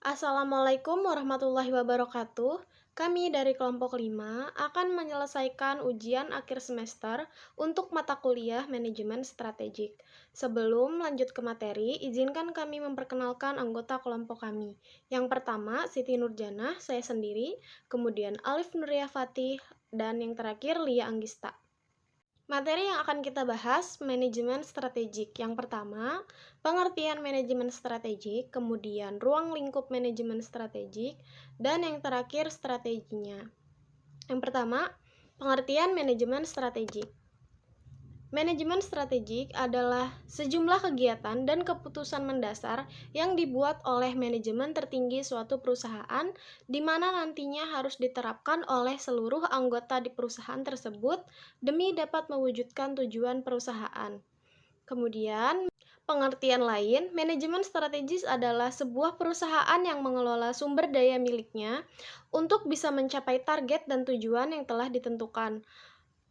Assalamualaikum warahmatullahi wabarakatuh. Kami dari kelompok 5 akan menyelesaikan ujian akhir semester untuk mata kuliah manajemen strategik. Sebelum lanjut ke materi, izinkan kami memperkenalkan anggota kelompok kami. Yang pertama, Siti Nurjana, saya sendiri, kemudian Alif Nuria Fatih, dan yang terakhir Lia Anggista. Materi yang akan kita bahas, manajemen strategik. Yang pertama, pengertian manajemen strategik, kemudian ruang lingkup manajemen strategik, dan yang terakhir strateginya. Yang pertama, pengertian manajemen strategik. Manajemen strategik adalah sejumlah kegiatan dan keputusan mendasar yang dibuat oleh manajemen tertinggi suatu perusahaan, di mana nantinya harus diterapkan oleh seluruh anggota di perusahaan tersebut demi dapat mewujudkan tujuan perusahaan. Kemudian, pengertian lain, manajemen strategis adalah sebuah perusahaan yang mengelola sumber daya miliknya untuk bisa mencapai target dan tujuan yang telah ditentukan.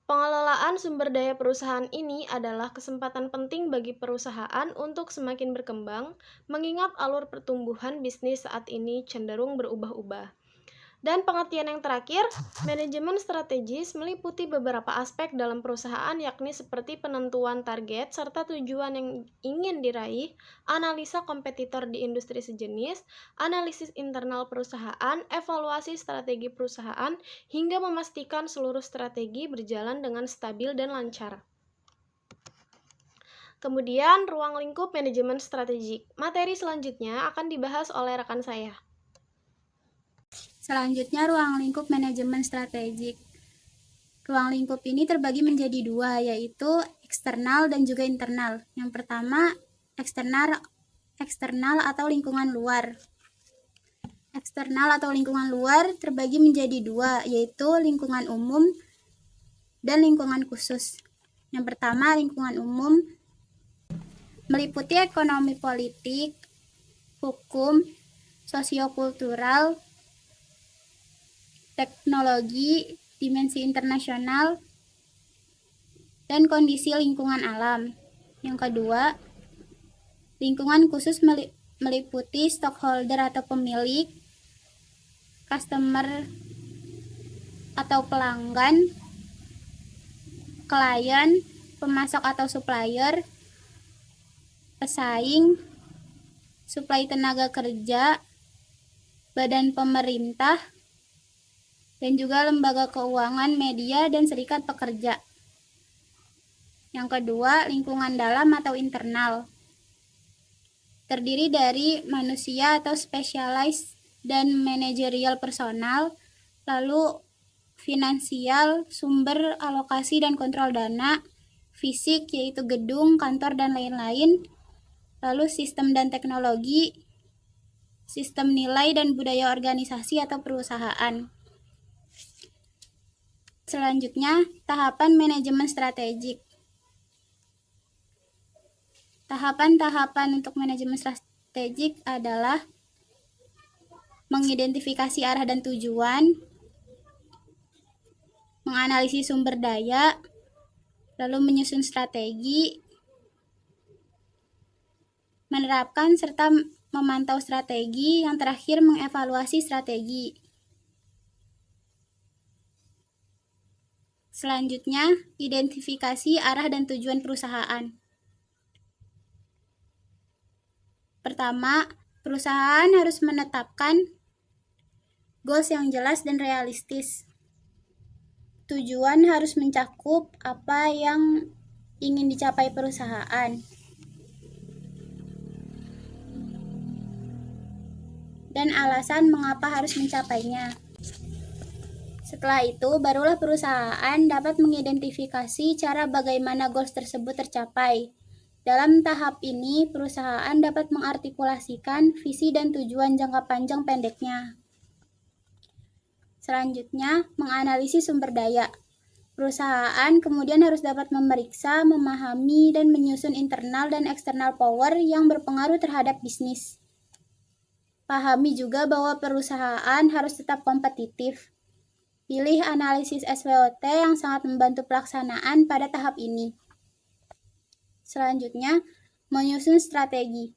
Pengelolaan sumber daya perusahaan ini adalah kesempatan penting bagi perusahaan untuk semakin berkembang, mengingat alur pertumbuhan bisnis saat ini cenderung berubah-ubah. Dan pengertian yang terakhir, manajemen strategis meliputi beberapa aspek dalam perusahaan yakni seperti penentuan target serta tujuan yang ingin diraih, analisa kompetitor di industri sejenis, analisis internal perusahaan, evaluasi strategi perusahaan, hingga memastikan seluruh strategi berjalan dengan stabil dan lancar. Kemudian, ruang lingkup manajemen strategik. Materi selanjutnya akan dibahas oleh rekan saya. Selanjutnya, ruang lingkup manajemen strategik. Ruang lingkup ini terbagi menjadi dua, yaitu eksternal dan juga internal. Yang pertama, eksternal atau lingkungan luar. Eksternal atau lingkungan luar terbagi menjadi dua, yaitu lingkungan umum dan lingkungan khusus. Yang pertama, lingkungan umum meliputi ekonomi politik, hukum, sosiokultural, teknologi, dimensi internasional, dan kondisi lingkungan alam. Yang kedua, lingkungan khusus meliputi stakeholder atau pemilik, customer atau pelanggan, klien, pemasok atau supplier, pesaing, suplai tenaga kerja, badan pemerintah, dan juga lembaga keuangan, media, dan serikat pekerja. Yang kedua, lingkungan dalam atau internal. Terdiri dari manusia atau specialized dan manajerial personal, lalu finansial, sumber, alokasi, dan kontrol dana, fisik yaitu gedung, kantor, dan lain-lain, lalu sistem dan teknologi, sistem nilai dan budaya organisasi atau perusahaan. Selanjutnya, tahapan manajemen strategik. Tahapan-tahapan untuk manajemen strategik adalah mengidentifikasi arah dan tujuan, menganalisis sumber daya, lalu menyusun strategi, menerapkan serta memantau strategi, yang terakhir mengevaluasi strategi. Selanjutnya, identifikasi arah dan tujuan perusahaan. Pertama, perusahaan harus menetapkan goals yang jelas dan realistis. Tujuan harus mencakup apa yang ingin dicapai perusahaan. Dan alasan mengapa harus mencapainya. Setelah itu, barulah perusahaan dapat mengidentifikasi cara bagaimana goals tersebut tercapai. Dalam tahap ini, perusahaan dapat mengartikulasikan visi dan tujuan jangka panjang pendeknya. Selanjutnya, menganalisis sumber daya. Perusahaan kemudian harus dapat memeriksa, memahami, dan menyusun internal dan eksternal power yang berpengaruh terhadap bisnis. Pahami juga bahwa perusahaan harus tetap kompetitif. Pilih analisis SWOT yang sangat membantu pelaksanaan pada tahap ini. Selanjutnya, menyusun strategi.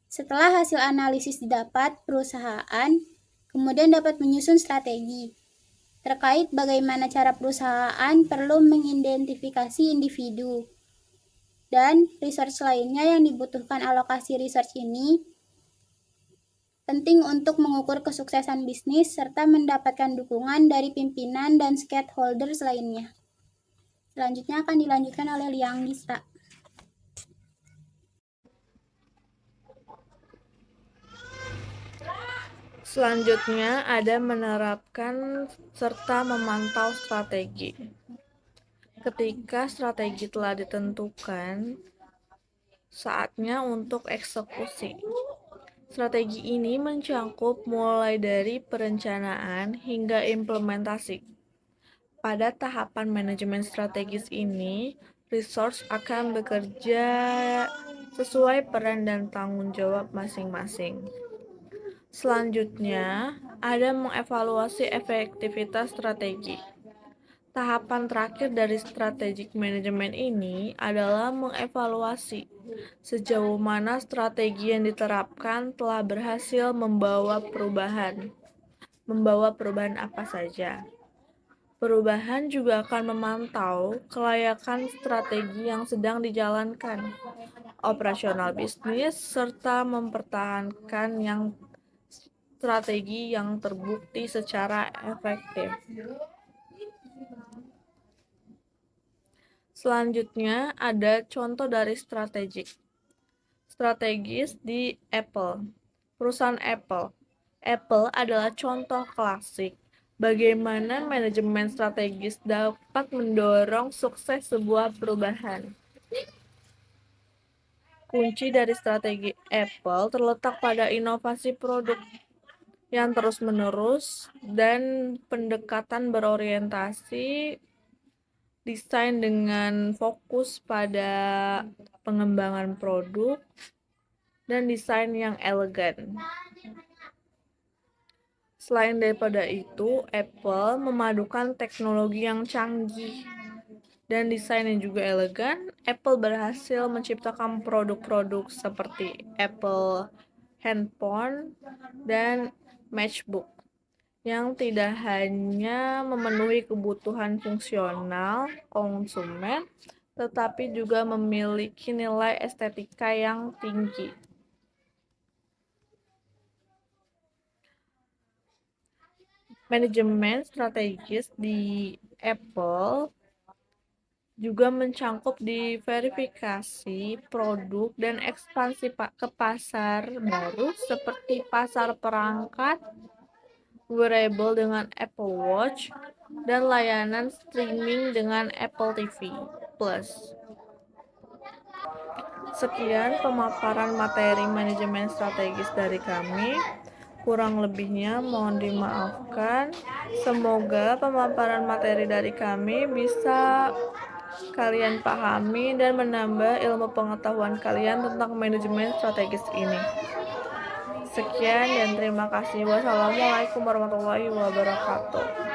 Setelah hasil analisis didapat, perusahaan kemudian dapat menyusun strategi terkait bagaimana cara perusahaan perlu mengidentifikasi individu dan research lainnya yang dibutuhkan. Alokasi research ini penting untuk mengukur kesuksesan bisnis serta mendapatkan dukungan dari pimpinan dan stakeholders lainnya. Selanjutnya akan dilanjutkan oleh Liang Nista. Selanjutnya ada menerapkan serta memantau strategi. Ketika strategi telah ditentukan, saatnya untuk eksekusi. Strategi ini mencakup mulai dari perencanaan hingga implementasi. Pada tahapan manajemen strategis ini, resource akan bekerja sesuai peran dan tanggung jawab masing-masing. Selanjutnya, ada mengevaluasi efektivitas strategi. Tahapan terakhir dari strategic management ini adalah mengevaluasi sejauh mana strategi yang diterapkan telah berhasil membawa perubahan. Membawa perubahan apa saja? Perubahan juga akan memantau kelayakan strategi yang sedang dijalankan, operasional bisnis, serta mempertahankan yang strategi yang terbukti secara efektif. Selanjutnya ada contoh dari strategis di Apple. Perusahaan Apple. Apple adalah contoh klasik bagaimana manajemen strategis dapat mendorong sukses sebuah perubahan. Kunci dari strategi Apple terletak pada inovasi produk yang terus-menerus dan pendekatan berorientasi desain dengan fokus pada pengembangan produk dan desain yang elegan. Selain daripada itu, Apple memadukan teknologi yang canggih dan desain yang juga elegan. Apple berhasil menciptakan produk-produk seperti Apple Handphone dan MacBook yang tidak hanya memenuhi kebutuhan fungsional konsumen, tetapi juga memiliki nilai estetika yang tinggi. Manajemen strategis di Apple juga mencakup diverifikasi produk dan ekspansi ke pasar baru seperti pasar perangkat, wearable dengan Apple Watch, dan layanan streaming dengan Apple TV Plus. Sekian pemaparan materi manajemen strategis dari kami. Kurang lebihnya mohon dimaafkan. Semoga pemaparan materi dari kami bisa kalian pahami dan menambah ilmu pengetahuan kalian tentang manajemen strategis ini. Sekian dan terima kasih. Wassalamualaikum warahmatullahi wabarakatuh.